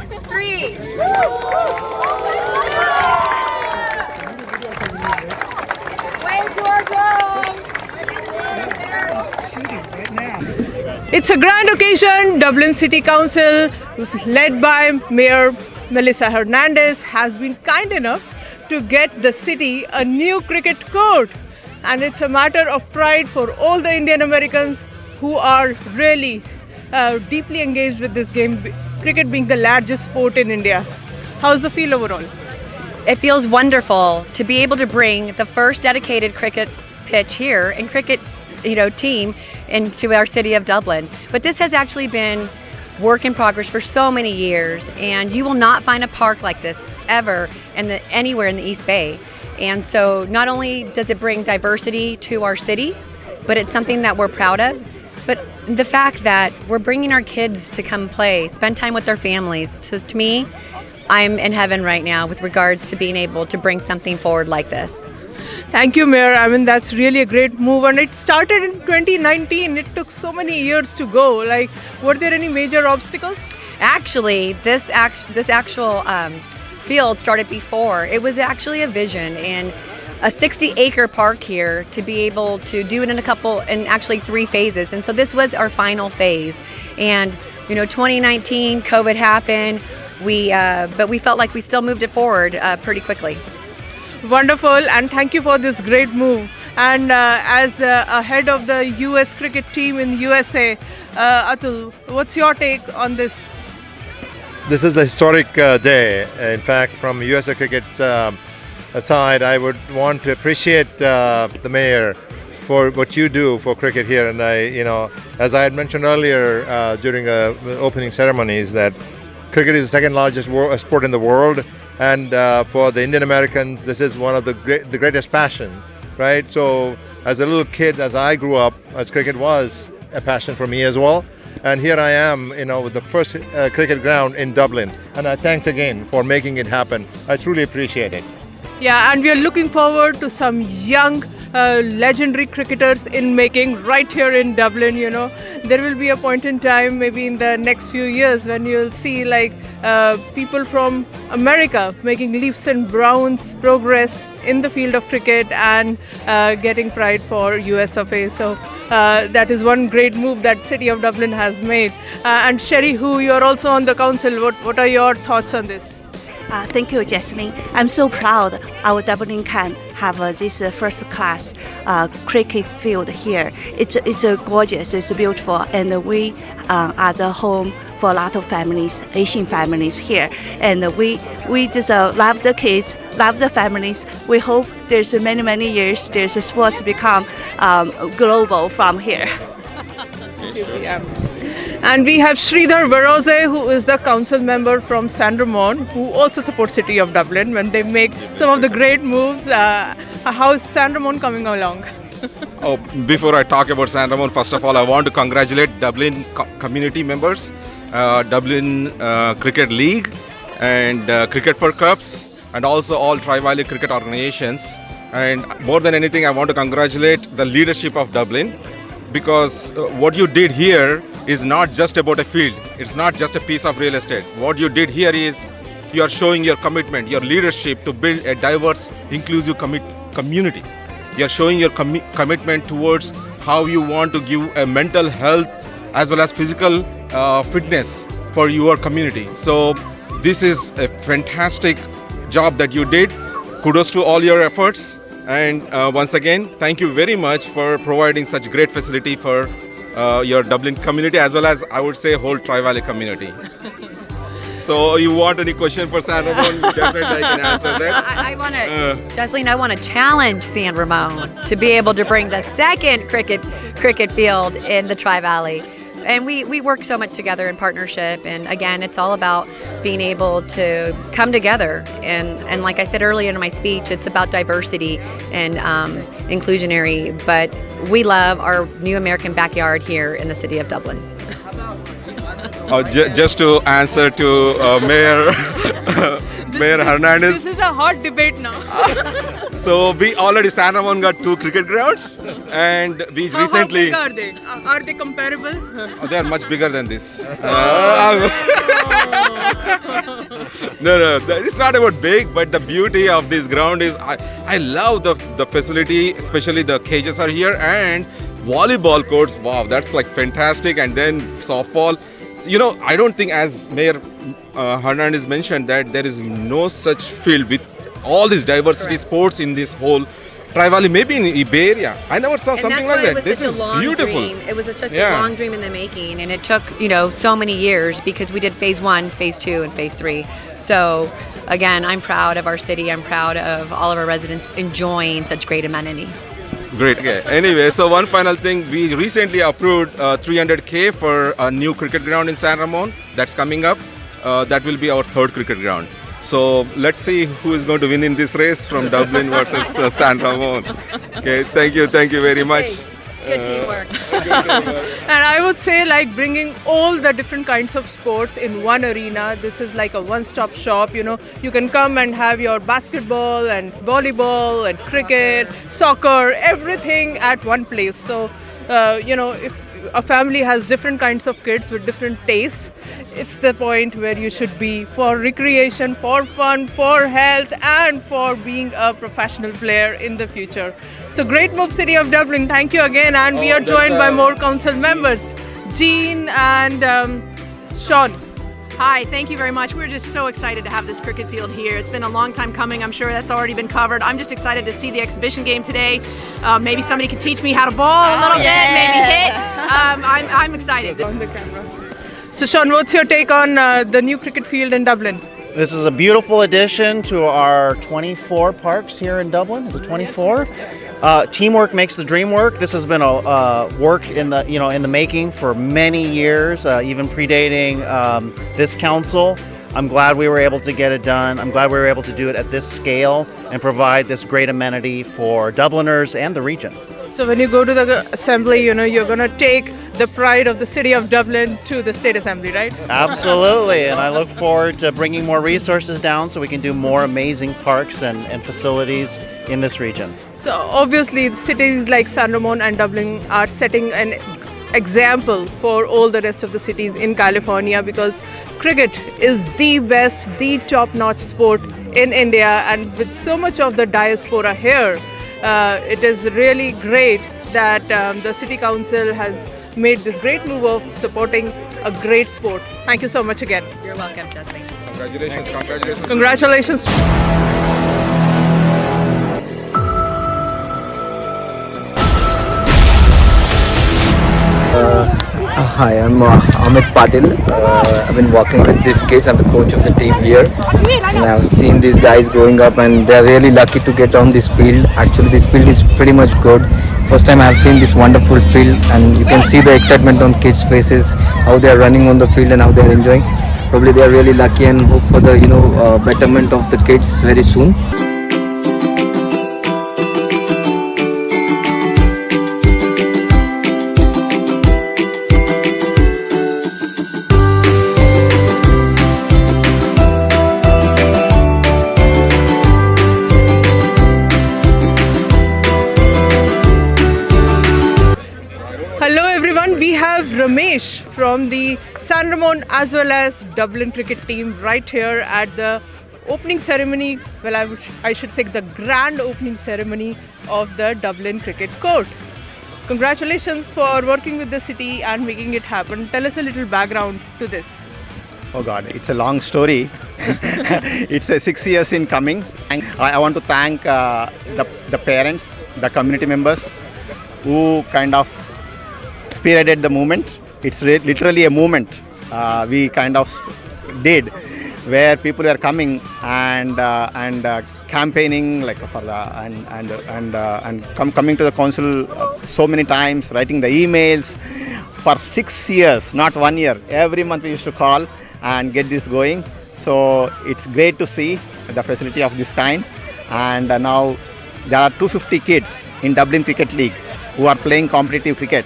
3. Way to our drum. It's a grand occasion. Dublin City Council, led by Mayor Melissa Hernandez, has been kind enough to get the city a new cricket court. And it's a matter of pride for all the Indian Americans who are really deeply engaged with this game, cricket being the largest sport in India. How's the feel overall? It feels wonderful to be able to bring the first dedicated cricket pitch here and cricket, team into our city of Dublin. But this has actually been work in progress for so many years, and you will not find a park like this ever anywhere in the East Bay. And so not only does it bring diversity to our city, but it's something that we're proud of. But the fact that we're bringing our kids to come play, spend time with their families. So to me, I'm in heaven right now with regards to being able to bring something forward like this. Thank you, Mayor. I mean, that's really a great move. And it started in 2019. It took so many years to go. Like, were there any major obstacles? Actually, this actual field started before. It was actually a vision and a 60-acre park here to be able to do it in actually 3 phases. And so this was our final phase. And 2019, COVID happened. But we felt like we still moved it forward pretty quickly. Wonderful, and thank you for this great move. And as a head of the US cricket team in USA, Atul, what's your take on this? This is a historic day. In fact, from USA Cricket's side, I would want to appreciate the mayor for what you do for cricket here. And as I had mentioned earlier during opening ceremonies, that cricket is the second largest sport in the world. And for the Indian Americans, this is one of the greatest passion, right? So as a little kid, as I grew up, as cricket was a passion for me as well. And here I am, with the first cricket ground in Dublin. And thanks again for making it happen. I truly appreciate it. Yeah, and we are looking forward to some young legendary cricketers in making right here in Dublin. There will be a point in time, maybe in the next few years, when you'll see people from America making leaps and bounds progress in the field of cricket and getting pride for US of A. So that is one great move that City of Dublin has made. And Sherry, who you're also on the council, what are your thoughts on this? Thank you, Jasleen. I'm so proud our Dublin can have this first-class cricket field here. It's gorgeous, it's beautiful, and we are the home for a lot of families, Asian families here. And we just love the kids, love the families. We hope there's many years there's a sports become global from here. Yeah. And we have Sridhar Varoze, who is the council member from San Ramon, who also supports City of Dublin when they make some of the great moves. How's San Ramon coming along? Before I talk about San Ramon, first of all, I want to congratulate Dublin community members, Dublin Cricket League, and Cricket for Cups, and also all Tri-Valley cricket organizations. And more than anything, I want to congratulate the leadership of Dublin, because what you did here is not just about a field. It's not just a piece of real estate. What you did here is you are showing your commitment, your leadership to build a diverse, inclusive community. You are showing your commitment towards how you want to give a mental health as well as physical fitness for your community. So this is a fantastic job that you did. Kudos to all your efforts. And once again, thank you very much for providing such great facility for your Dublin community, as well as, I would say, whole Tri-Valley community. So you want any question for San Ramon? Definitely I can answer that. I want to, Jasleen, I want to challenge San Ramon to be able to bring the second cricket field in the Tri-Valley. And we work so much together in partnership. And again, it's all about being able to come together. And like I said earlier in my speech, it's about diversity and inclusionary. But we love our new American backyard here in the city of Dublin. Just to answer to Mayor Mayor Hernandez. This is a hot debate now. So we already San Ramon got 2 cricket grounds, and we recently. How big are they? Are they comparable? They are much bigger than this. No, it's not about big, but the beauty of this ground is I love the facility, especially the cages are here and volleyball courts. Wow, that's like fantastic. And then softball. You know, I don't think, as Mayor Hernandez mentioned, that there is no such field with all this diversity sports in this whole Tri-Valley, maybe in Bay Area. I never saw something like that. This is beautiful. It was such a long dream in the making, and it took, so many years because we did phase 1, phase 2, and phase 3. So again, I'm proud of our city. I'm proud of all of our residents enjoying such great amenity. Great. Okay. Anyway, so one final thing. We recently approved 300K for a new cricket ground in San Ramon that's coming up. That will be our 3rd cricket ground. So let's see who is going to win in this race from Dublin versus San Ramon. Okay, thank you very much. Good teamwork. And I would say, like, bringing all the different kinds of sports in one arena. This is like a one-stop shop. You can come and have your basketball and volleyball and cricket, soccer, everything at one place. So if a family has different kinds of kids with different tastes, it's the point where you should be for recreation, for fun, for health, and for being a professional player in the future. So great move, City of Dublin. Thank you again. And we are joined by more council members, Jean and Sean. Hi, thank you very much. We're just so excited to have this cricket field here. It's been a long time coming. I'm sure that's already been covered. I'm just excited to see the exhibition game today. Maybe somebody can teach me how to bowl a little bit, maybe hit. I'm excited. On the camera. So Sean, what's your take on the new cricket field in Dublin? This is a beautiful addition to our 24 parks here in Dublin. Is it 24? Teamwork makes the dream work. This has been a work in the making for many years, even predating this council. I'm glad we were able to get it done. I'm glad we were able to do it at this scale and provide this great amenity for Dubliners and the region. So when you go to the assembly, you're going to take the pride of the city of Dublin to the state assembly, right? Absolutely, and I look forward to bringing more resources down so we can do more amazing parks and facilities in this region. So obviously cities like San Ramon and Dublin are setting an example for all the rest of the cities in California, because cricket is the best, the top-notch sport in India, and with so much of the diaspora here, it is really great that the city council has made this great move of supporting a great sport. Thank you so much again. You're welcome, Jasleen. Congratulations. Congratulations. Hi, I'm Amit Patil. I've been working with these kids. I'm the coach of the team here, and I've seen these guys growing up, and they're really lucky to get on this field. Actually, this field is pretty much good. First time I've seen this wonderful field, and you can see the excitement on kids' faces, how they're running on the field and how they're enjoying. Probably they're really lucky, and hope for the betterment of the kids very soon. Hello everyone, we have Ramesh from the San Ramon as well as Dublin cricket team right here at the opening ceremony, I should say the grand opening ceremony of the Dublin cricket court. Congratulations for working with the city and making it happen. Tell us a little background to this. Oh God, it's a long story. It's 6 years in coming. I want to thank the parents, the community members who kind of spearheaded the movement. It's literally a movement we kind of did, where people were coming and campaigning like for the coming to the council so many times, writing the emails for 6 years, not 1 year. Every month we used to call and get this going. So it's great to see the facility of this kind. And now there are 250 kids in Dublin Cricket League who are playing competitive cricket.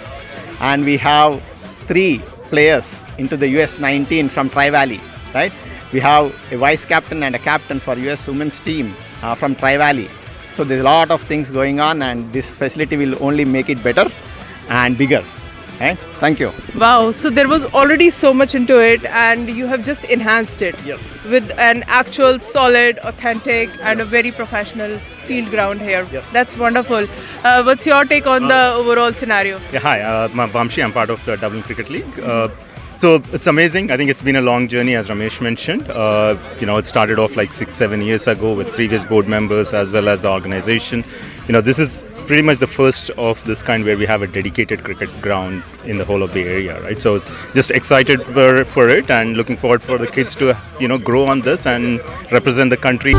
And we have 3 players into the US 19 from Tri-Valley, right? We have a vice captain and a captain for US women's team from Tri-Valley. So there's a lot of things going on, and this facility will only make it better and bigger. Okay? Thank you. Wow, so there was already so much into it and you have just enhanced it Yes. with an actual solid, authentic and a very professional field ground here. Yes. That's wonderful. What's your take on the overall scenario? Yeah, hi, I'm Vamshi. I'm part of the Dublin Cricket League. So it's amazing. I think it's been a long journey, as Ramesh mentioned. It started off like 6-7 years ago with previous board members as well as the organization. This is pretty much the first of this kind where we have a dedicated cricket ground in the whole of the area, right? So just excited for it and looking forward for the kids to grow on this and represent the country.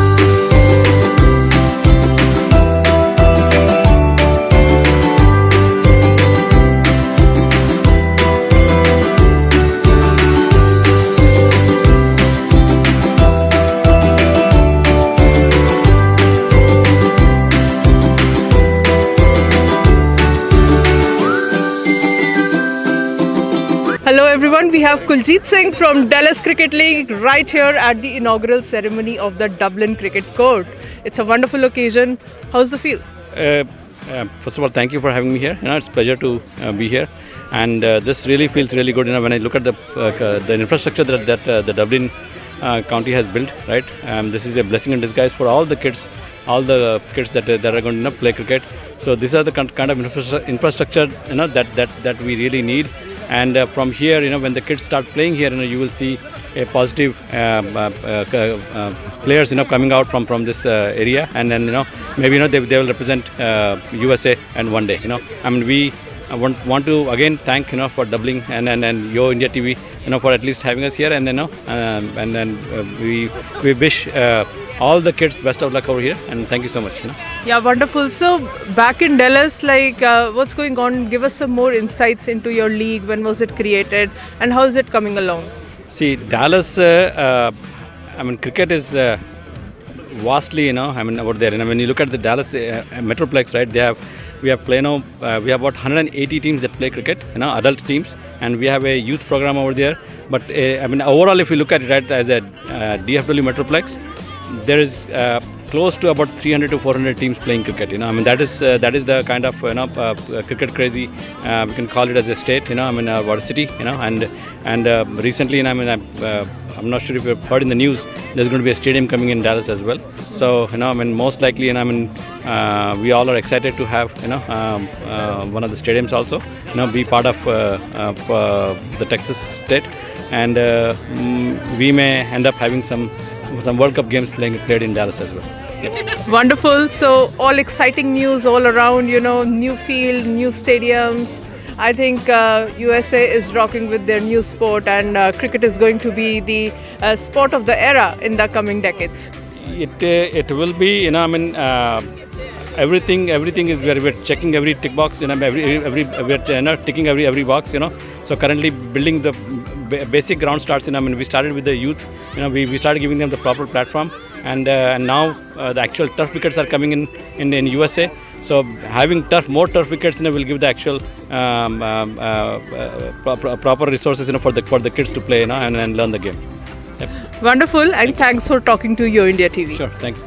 Hello everyone, we have Kuljit Singh from Dallas Cricket League right here at the inaugural ceremony of the Dublin Cricket Court. It's a wonderful occasion. How's the feel? First of all, thank you for having me here. It's a pleasure to be here, and this really feels really good. When I look at the infrastructure that the Dublin County has built, right? This is a blessing in disguise for all the kids that are going to play cricket. So these are the kind of infrastructure that we really need. And from here, when the kids start playing here, you will see a positive players, coming out from this area, and then maybe they will represent USA and one day. We want to again thank for Dublin and YoIndiaTV for at least having us here, and then we wish all the kids best of luck over here, and thank you so much. Yeah, wonderful. So back in Dallas, what's going on? Give us some more insights into your league. When was it created and how is it coming along? See, Dallas, cricket is vastly, over there. When you look at the Dallas Metroplex, right, we have about 180 teams that play cricket, adult teams, and we have a youth program over there. But overall, if you look at it, right, as a DFW Metroplex, there is close to about 300 to 400 teams playing cricket. That is the kind of cricket crazy. We can call it as a state. Our city. And recently, I'm not sure if you've heard in the news, there's going to be a stadium coming in Dallas as well. So most likely, we all are excited to have one of the stadiums also. Be part of the Texas state, and we may end up having some World Cup games played in Dallas as well. Yep. Wonderful. So all exciting news all around, new field, new stadiums. I think USA is rocking with their new sport, and cricket is going to be the sport of the era in the coming decades. It will be, everything is we're checking every tick box, we're ticking every box, So currently building the basic ground starts, we started with the youth, we started giving them the proper platform, and now the actual turf wickets are coming in USA. So having more turf wickets, will give the actual proper resources, for the kids to play, and learn the game. Yep. Wonderful, and thanks for talking to YoIndiaTV. Sure, thanks.